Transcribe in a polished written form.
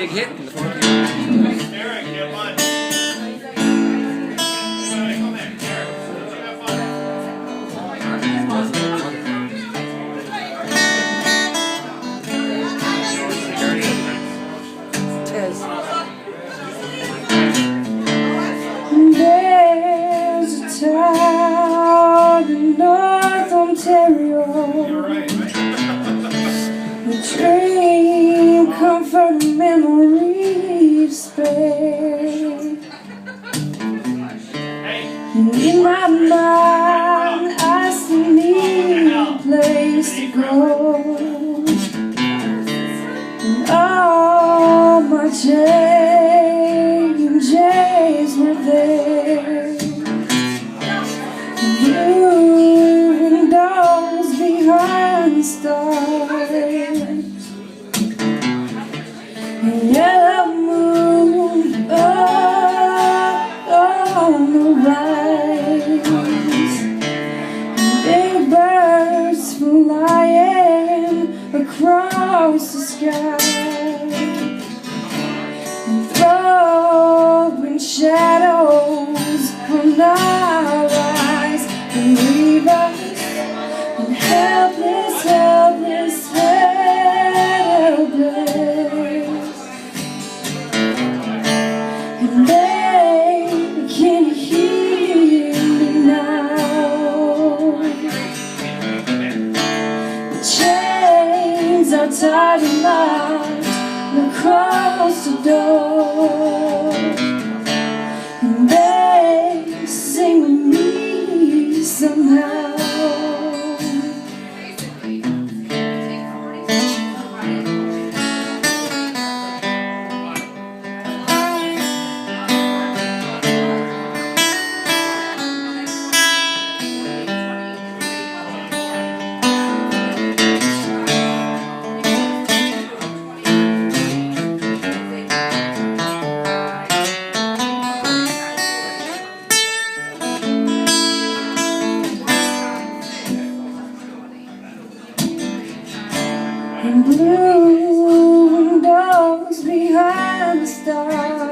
big hit in the fourth year. Eric, get one. Come here, Eric. Have fun. There's a town in North Ontario. A dream come from the memories fade. And in my mind I still need a place to go. And all my changes were there. Blue windows behind the stars. A yellow moon on the rise. Big birds flying across the sky. And throwing shadows on our eyes. And leave us in helpless, helpless, helpless. And they can hear me now. The chains are tied and locked across the door. And they sing with me somehow. And blue windows behind the stars.